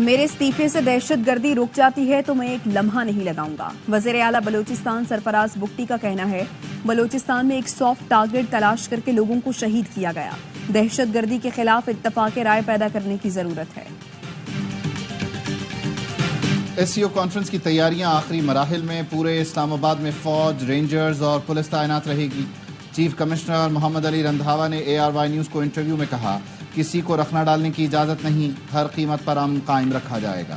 میرے استعفے سے دہشت گردی رک جاتی ہے تو میں ایک لمحہ نہیں لگاؤں گا. وزیر اعلیٰ بلوچستان سرفراز بگٹی کا کہنا ہے بلوچستان میں ایک سافٹ ٹارگٹ تلاش کر کے لوگوں کو شہید کیا گیا. دہشت گردی کے خلاف اتفاق رائے پیدا کرنے کی ضرورت ہے. ایس سی او کانفرنس کی تیاریاں آخری مراحل میں. پورے اسلام آباد میں فوج، رینجرز اور پولیس تعینات رہے گی. چیف کمشنر محمد علی رندھاوا نے ARY نیوز کو انٹرویو میں کہا کسی کو رکھنا ڈالنے کی اجازت نہیں، ہر قیمت پر امن قائم رکھا جائے گا.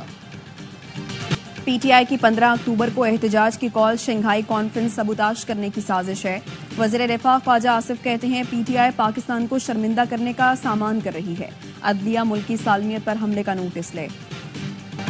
PTI کی 15 اکتوبر کو احتجاج کی کال شنگھائی کانفرنس سبوتاژ کرنے کی سازش ہے. وزیر دفاع خواجہ آصف کہتے ہیں PTI پاکستان کو شرمندہ کرنے کا سامان کر رہی ہے. عدلیہ ملکی سالمیت پر حملے کا نوٹس لے.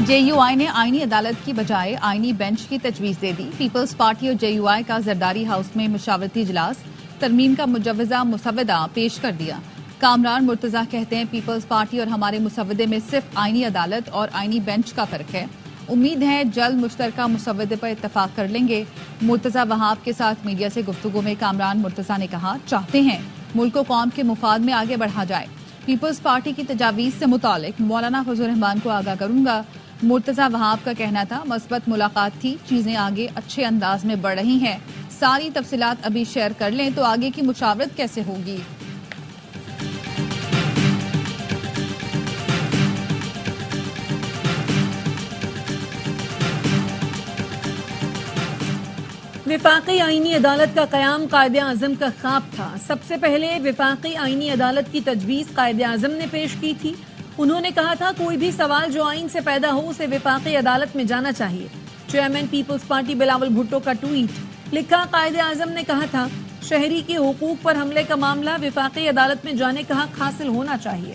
JUI نے آئینی عدالت کی بجائے آئینی بینچ کی تجویز دے دی. پیپلز پارٹی اور JUI کا زرداری ہاؤس میں مشاورتی اجلاس، ترمیم کا مجوزہ مسودہ پیش کر دیا. کامران مرتضیٰ کہتے ہیں پیپلز پارٹی اور ہمارے مسودے میں صرف آئینی عدالت اور آئینی بینچ کا فرق ہے. امید ہے جلد مشترکہ مسودے پر اتفاق کر لیں گے. مرتضیٰ وہاب کے ساتھ میڈیا سے گفتگو میں کامران مرتضیٰ نے کہا چاہتے ہیں ملک و قوم کے مفاد میں آگے بڑھا جائے. پیپلز پارٹی کی تجاویز سے متعلق مولانا فضل الرحمان کو آگاہ کروں گا. مرتضیٰ وہاب کا کہنا تھا مثبت ملاقات تھی، چیزیں آگے اچھے انداز میں بڑھ رہی ہیں. ساری تفصیلات ابھی شیئر کر لیں تو آگے کی مشاورت کیسے ہوگی. وفاقی آئینی عدالت کا قیام قائد اعظم کا خواب تھا. سب سے پہلے وفاقی آئینی عدالت کی تجویز قائد اعظم نے پیش کی تھی. انہوں نے کہا تھا کوئی بھی سوال جو آئین سے پیدا ہو اسے وفاقی عدالت میں جانا چاہیے. Chairman peoples party Bilawal Bhutto کا ٹویٹ لکھا قائد اعظم نے کہا تھا شہری کے حقوق پر حملے کا معاملہ وفاقی عدالت میں جانے کا حق حاصل ہونا چاہیے.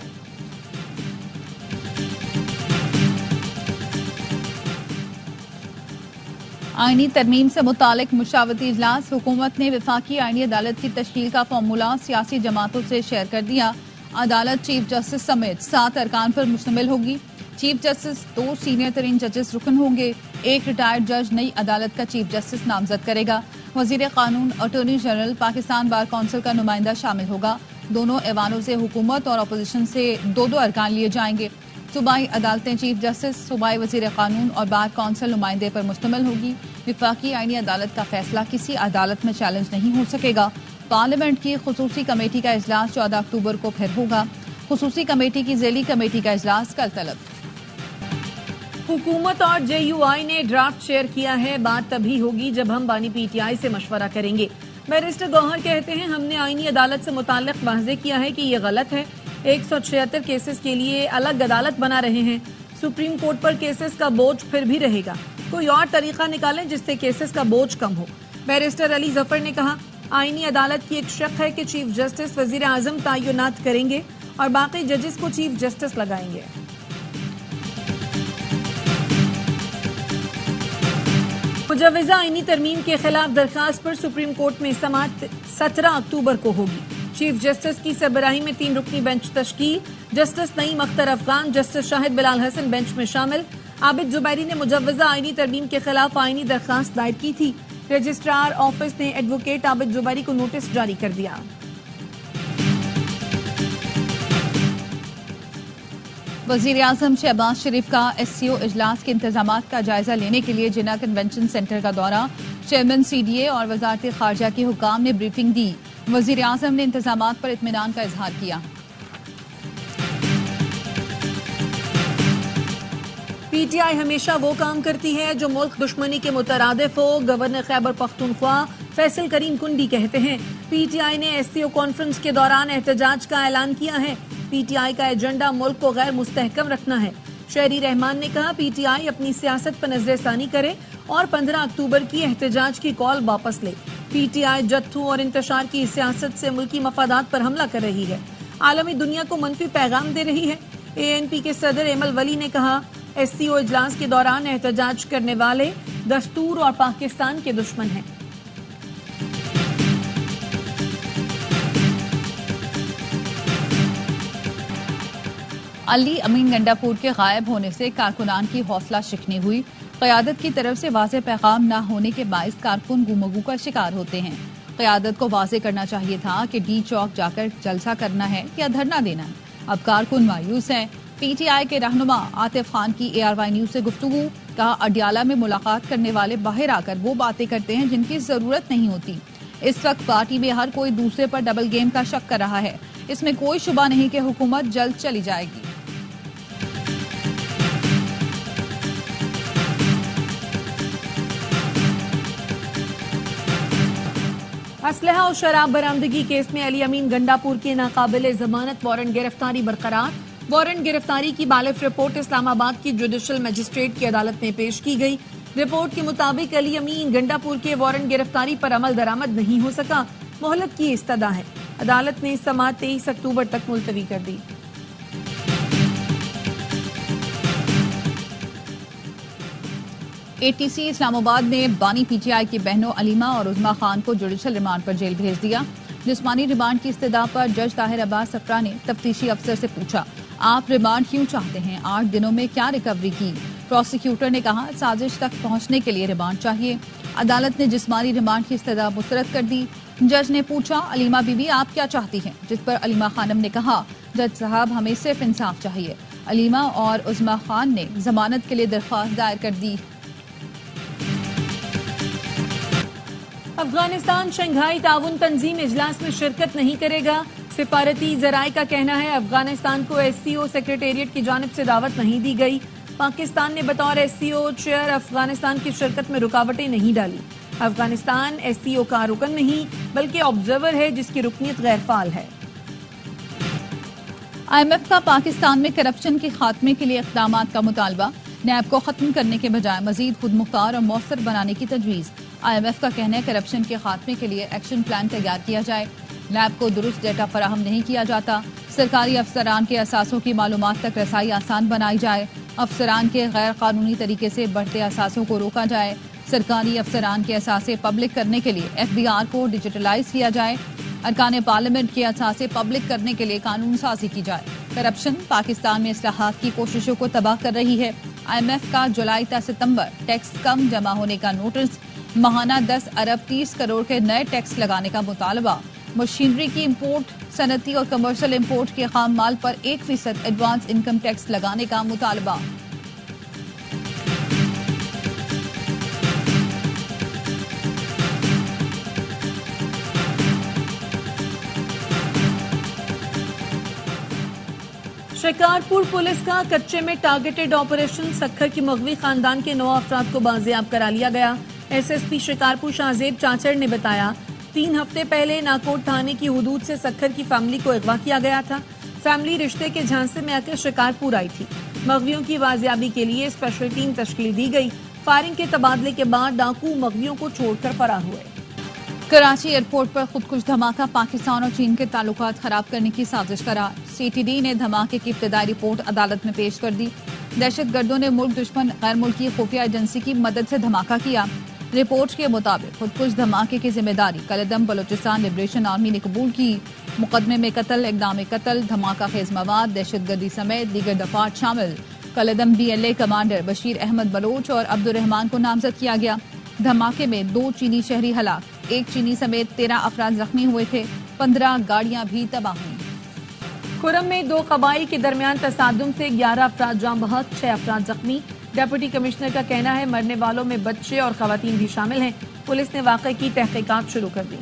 آئینی ترمیم سے متعلق مشاورتی اجلاس. حکومت نے وفاقی آئینی عدالت کی تشکیل کا فارمولہ سیاسی جماعتوں سے شیئر کر دیا. عدالت چیف جسٹس سمیت 7 ارکان پر مشتمل ہوگی. چیف جسٹس 2 سینئر ترین ججز رکن ہوں گے. ایک ریٹائرڈ جج نئی عدالت کا چیف جسٹس نامزد کرے گا. وزیر قانون، attorney general, Pakistan bar council کا نمائندہ شامل ہوگا. دونوں ایوانوں سے حکومت اور اپوزیشن سے 2 ارکان لیے جائیں گے. صوبائی عدالتیں چیف جسٹس، صوبائی وزیر قانون اور بار کونسل نمائندے پر مشتمل ہوگی. وفاقی آئینی عدالت کا فیصلہ کسی عدالت میں چیلنج نہیں ہو سکے گا. پارلیمنٹ کی خصوصی کمیٹی کا اجلاس 14 اکتوبر کو پھر ہوگا. خصوصی کمیٹی کی ذیلی کمیٹی کا اجلاس کل طلب. حکومت اور JUI نے ڈرافٹ شیئر کیا ہے. بات تبھی ہوگی جب ہم بانی PTI سے مشورہ کریں گے. بیرسٹر گوہر کہتے ہیں ہم نے آئینی عدالت سے متعلق واضح کیا ہے کہ یہ غلط ہے. 176 کیسز کے لیے الگ عدالت بنا رہے ہیں. سپریم کورٹ پر کیسز کا بوجھ پھر بھی رہے گا. کوئی اور طریقہ نکالیں جس سے کیسز کا بوجھ کم ہو. بیرسٹر علی ظفر نے کہا آئینی عدالت کی ایک شق ہے کہ چیف جسٹس وزیر اعظم تعینات کریں گے اور باقی ججز کو چیف جسٹس لگائیں گے. مجوزہ آئینی ترمیم کے خلاف درخواست پر سپریم کورٹ میں سماعت 17 اکتوبر کو ہوگی. چیف جسٹس کی سربراہی میں 3 رکنی بینچ تشکیل. جسٹس نعیم اختر افغان، جسٹس شاہد بلال حسن بینچ میں شامل. عابد زبیری نے مجوزہ آئینی ترمیم کے خلاف آئینی درخواست دائر کی تھی. رجسٹرار آفس نے ایڈوکیٹ عابد زبیری کو نوٹس جاری کر دیا. وزیر اعظم شہباز شریف کا SCO اجلاس کے انتظامات کا جائزہ لینے کے لیے جنہ کنونشن سینٹر کا دورہ. چیئرمین CDA اور وزارت خارجہ کے حکام نے بریفنگ دی. وزیر اعظم نے انتظامات پر اطمینان کا اظہار کیا. PTI ہمیشہ وہ کام کرتی ہے جو ملک دشمنی کے مترادف ہو. گورنر خیبر پختونخوا فیصل کریم کنڈی کہتے ہیں PTI نے SCO کانفرنس کے دوران احتجاج کا اعلان کیا ہے. PTI کا ایجنڈا ملک کو غیر مستحکم رکھنا ہے. شہری رحمان نے کہا PTI اپنی سیاست پر نظر ثانی کرے اور 15 اکتوبر کی احتجاج کی کال واپس لے. PTI جتھوں اور انتشار کی سیاست سے ملکی مفادات پر حملہ کر رہی ہے. عالمی دنیا کو منفی پیغام دے رہی ہے. ANP کے صدر ایمل ولی نے کہا SCO اجلاس کے دوران احتجاج کرنے والے دستور اور پاکستان کے دشمن ہیں. علی امین گنڈاپور کے غائب ہونے سے کارکنان کی حوصلہ شکنی ہوئی. قیادت کی طرف سے واضح پیغام نہ ہونے کے باعث کارکن گمگو کا شکار ہوتے ہیں. قیادت کو واضح کرنا چاہیے تھا کہ ڈی چوک جا کر جلسہ کرنا ہے یا دھرنا دینا ہے. اب کارکن مایوس ہیں. پی ٹی آئی کے رہنما عاطف خان کی ARY نیوز سے گفتگو، کہا اڈیالہ میں ملاقات کرنے والے باہر آ کر وہ باتیں کرتے ہیں جن کی ضرورت نہیں ہوتی۔ اس وقت پارٹی میں ہر کوئی دوسرے پر ڈبل گیم کا شک کر رہا ہے، اس میں کوئی شبہ نہیں کہ حکومت جلد چلی جائے گی۔ اسلحہ اور شراب برآمدگی کیس میں علی امین گنڈا پور کی ناقابل ضمانت وارنٹ گرفتاری برقرار۔ وارنٹ گرفتاری کی بالغ رپورٹ اسلام آباد کی جوڈیشل مجسٹریٹ کی عدالت میں پیش کی گئی۔ رپورٹ کے مطابق علی امین گنڈا پور کے وارنٹ گرفتاری پر عمل درآمد نہیں ہو سکا، مہلت کی استدعا ہے۔ عدالت نے سماعت 23 اکتوبر تک ملتوی کر دی۔ ATC اسلام آباد نے بانی PTI کی بہنوں علیمہ اور عظمیٰ خان کو جوڈیشل ریمانڈ پر جیل بھیج دیا۔ جسمانی ریمانڈ کی استدعا پر جج طاہر عباس افرا نے تفتیشی افسر سے پوچھا، آپ ریمانڈ کیوں چاہتے ہیں؟ 8 دنوں میں کیا ریکوری کی؟ پروسیکیوٹر نے کہا سازش تک پہنچنے کے لیے ریمانڈ چاہیے۔ عدالت نے جسمانی ریمانڈ کی استدعا مسترد کر دی۔ جج نے پوچھا علیمہ بی بی آپ کیا چاہتی ہیں؟ جس پر علیمہ خانم نے کہا جج صاحب ہمیں صرف انصاف چاہیے۔ علیمہ اور عظمیٰ خان نے ضمانت کے لیے درخواست دائر کر دی۔ افغانستان شنگھائی تعاون تنظیم اجلاس میں شرکت نہیں کرے گا۔ سفارتی ذرائع کا کہنا ہے افغانستان کو SCO سیکریٹریٹ کی جانب سے دعوت نہیں دی گئی۔ پاکستان نے بطور SCO چیئر افغانستان کی شرکت میں رکاوٹیں نہیں ڈالی۔ افغانستان SCO کا رکن نہیں بلکہ آبزرور ہے جس کی رکنیت غیر فعال ہے۔ IMF کا پاکستان میں کرپشن کے خاتمے کے لیے اقدامات کا مطالبہ، نیب کو ختم کرنے کے بجائے مزید خود مختار اور مؤثر بنانے کی تجویز۔ IMF کا کہنا ہے کرپشن کے خاتمے کے لیے ایکشن پلان تیار کیا جائے۔ نیب کو درست ڈیٹا فراہم نہیں کیا جاتا، سرکاری افسران کے اثاثوں کی معلومات تک رسائی آسان بنائی جائے، افسران کے غیر قانونی طریقے سے بڑھتے اثاثوں کو روکا جائے، سرکاری افسران کے اثاثے پبلک کرنے کے لیے FBR کو ڈیجیٹلائز کیا جائے، ارکان پارلیمنٹ کے اثاثے پبلک کرنے کے لیے قانون سازی کی جائے۔ کرپشن پاکستان میں اصلاحات کی کوششوں کو تباہ کر رہی ہے۔ IMF کا جولائی تا ستمبر ٹیکس کم جمع ہونے کا نوٹس، ماہانہ 10 ارب 30 کروڑ کے نئے ٹیکس لگانے کا مطالبہ، مشینری کی امپورٹ، صنعتی اور کمرشل امپورٹ کے خام مال پر 1% ایڈوانس انکم ٹیکس لگانے کا مطالبہ۔ شکارپور پولیس کا کچے میں ٹارگیٹڈ آپریشن، سکھر کی مغوی خاندان کے 9 افراد کو بازیاب کرا لیا گیا۔ SSP شکارپور شاہزیب چاچڑ نے بتایا 3 ہفتے پہلے ناکوٹ تھانے کی حدود سے سکھر کی فیملی کو اغوا کیا گیا تھا۔ فیملی رشتے کے جھانسے میں آ کر شکارپور آئی تھی۔ مغویوں کی بازیابی کے لیے اسپیشل ٹیم تشکیل دی گئی۔ فائرنگ کے تبادلے کے بعد ڈاکو مغویوں کو چھوڑ کر فرار ہوئے۔ کراچی ایئرپورٹ پر خودکش دھماکہ، پاکستان اور چین کے تعلقات خراب کرنے کی سازش قرار۔ CTD نے دھماکے کی ابتدائی رپورٹ عدالت میں پیش کر دی۔ دہشت گردوں نے ملک دشمن غیر ملکی خفیہ ایجنسی کی مدد سے دھماکہ کیا۔ رپورٹ کے مطابق خودکش دھماکے کی ذمہ داری کالعدم بلوچستان لبریشن آرمی نے قبول کی۔ مقدمے میں قتل، اقدام قتل، دھماکہ خیز مواد، دہشت گردی سمیت دیگر دفعات شامل۔ کالعدم BLA کمانڈر بشیر احمد بلوچ اور عبد الرحمان کو نامزد کیا گیا۔ دھماکے میں 2 چینی شہری ہلاک، 1 چینی سمیت 13 افراد زخمی ہوئے تھے، 15 گاڑیاں بھی تباہ ہوئیں۔ کھرم میں 2 قبائل کے درمیان تصادم سے 11 افراد جاں بحق، 6 افراد زخمی۔ ڈپٹی کمشنر کا کہنا ہے مرنے والوں میں بچے اور خواتین بھی شامل ہیں۔ پولیس نے واقعے کی تحقیقات شروع کر دی۔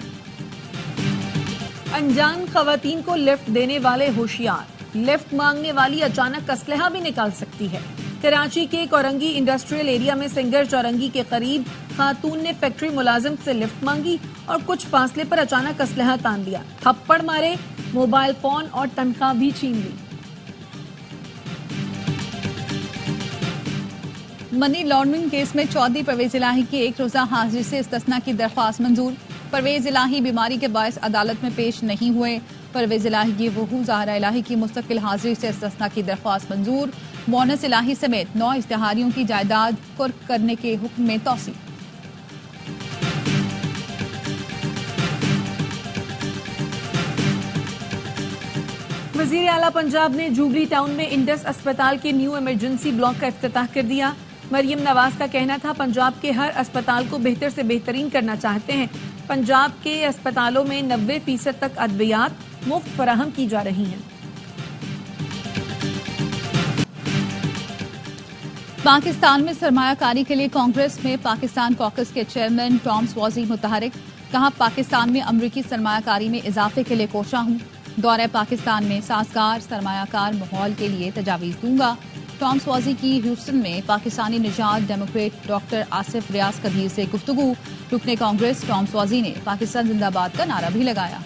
انجان خواتین کو لفٹ دینے والے ہوشیار، لفٹ مانگنے والی اچانک اسلحہ بھی نکال سکتی ہے۔ کراچی کے کورنگی انڈسٹریل ایریا میں سنگر چورنگی کے قریب خاتون نے فیکٹری ملازم سے لفٹ مانگی اور کچھ فاصلے پر اچانک اسلحہ تان دیا، تھپڑ مارے، موبائل فون اور تنخواہ بھی چھین لی۔ منی لانڈرنگ کیس میں چودھری پرویز الہی کی 1 روزہ حاضری سے استثناء کی درخواست منظور۔ پرویز الہی بیماری کے باعث عدالت میں پیش نہیں ہوئے۔ پرویز الہی کی وہو زہرا الہی کی مستقل حاضری سے استثناء کی درخواست منظور۔ مونس الہی سمیت 9 اشتہاریوں کی جائیداد قرق کرنے کے حکم میں توسیع۔ وزیر اعلیٰ پنجاب نے جوبلی ٹاؤن میں انڈس اسپتال کے نیو ایمرجنسی بلاک کا افتتاح کر دیا۔ مریم نواز کا کہنا تھا پنجاب کے ہر اسپتال کو بہتر سے بہترین کرنا چاہتے ہیں۔ پنجاب کے اسپتالوں میں 90% تک ادویات مفت فراہم کی جا رہی ہیں۔ پاکستان میں سرمایہ کاری کے لیے کانگریس میں پاکستان کوکس کے چیئرمین ٹام سوازی متحرک، کہا پاکستان میں امریکی سرمایہ کاری میں اضافے کے لیے کوشاں ہوں، دورہ پاکستان میں سازگار سرمایہ کار ماحول کے لیے تجاویز دوں گا۔ ٹام سوازی کی ہیوسٹن میں پاکستانی نژاد ڈیموکریٹ ڈاکٹر آصف ریاض قدیر سے گفتگو، رکن کانگریس ٹام سوازی نے پاکستان زندہ باد کا نعرہ بھی لگایا۔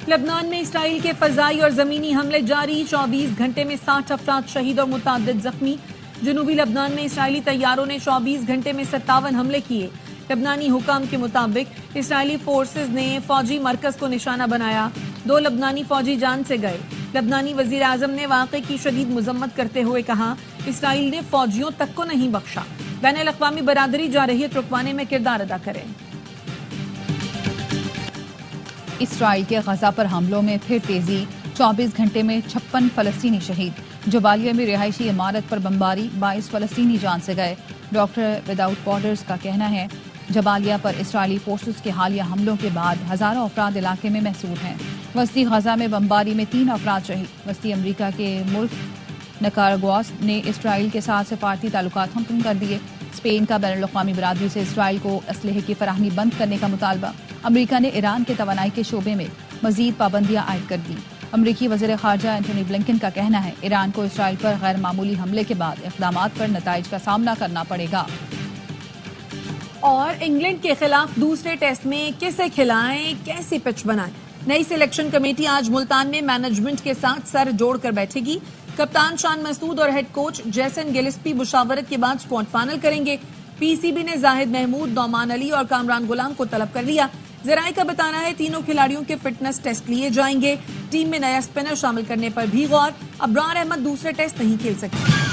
لبنان میں اسرائیل کے فضائی اور زمینی حملے جاری، 24 گھنٹے میں 60 افراد شہید اور متعدد زخمی۔ جنوبی لبنان میں اسرائیلی طیاروں نے 24 گھنٹے میں 57 حملے کیے۔ لبنانی حکام کے مطابق اسرائیلی فورسز نے فوجی مرکز کو نشانہ بنایا، 2 لبنانی فوجی جان سے گئے۔ لبنانی وزیر اعظم نے واقعے کی شدید مذمت کرتے ہوئے کہا اسرائیل نے فوجیوں تک کو نہیں بخشا، بین الاقوامی برادری جارحیت رکوانے میں کردار ادا کرے۔ اسرائیل کے غزہ پر حملوں میں پھر تیزی، 24 گھنٹے میں 56 فلسطینی شہید۔ جبالیہ میں رہائشی عمارت پر بمباری، 22 فلسطینی جان سے گئے۔ ڈاکٹر وداؤٹ بارڈرز کا کہنا ہے جبالیہ پر اسرائیلی فورسز کے حالیہ حملوں کے بعد ہزاروں افراد علاقے میں محصور ہیں۔ وسطی غزہ میں بمباری میں 3 افراد شہید۔ وسطی امریکہ کے ملک نکاراگواس نے اسرائیل کے ساتھ سفارتی تعلقات ختم کر دیے۔ اسپین کا بین الاقوامی برادری سے اسرائیل کو اسلحے کی فراہمی بند کرنے کا مطالبہ۔ امریکہ نے ایران کے توانائی کے شعبے میں مزید پابندیاں عائد کر دی۔ امریکی وزیر خارجہ اینٹونی بلنکن کا کہنا ہے ایران کو اسرائیل پر غیر معمولی حملے کے بعد اقدامات پر نتائج کا سامنا کرنا پڑے گا۔ اور انگلینڈ کے خلاف دوسرے ٹیسٹ میں کسے کھلائیں، کیسی پچ بنائیں؟ نئی سلیکشن کمیٹی آج ملتان میں مینجمنٹ کے ساتھ سر جوڑ کر بیٹھے گی۔ کپتان شان مسعود اور ہیڈ کوچ جیسن گلسپی مشاورت کے بعد اسکواڈ فائنل کریں گے۔ پی سی بی نے زاہد محمود، نعمان علی اور کامران غلام کو طلب کر لیا۔ ذرائع کا بتانا ہے تینوں کھلاڑیوں کے فٹنس ٹیسٹ لیے جائیں گے۔ ٹیم میں نیا اسپنر شامل کرنے پر بھی غور۔ ابرار احمد دوسرے ٹیسٹ نہیں کھیل سکے۔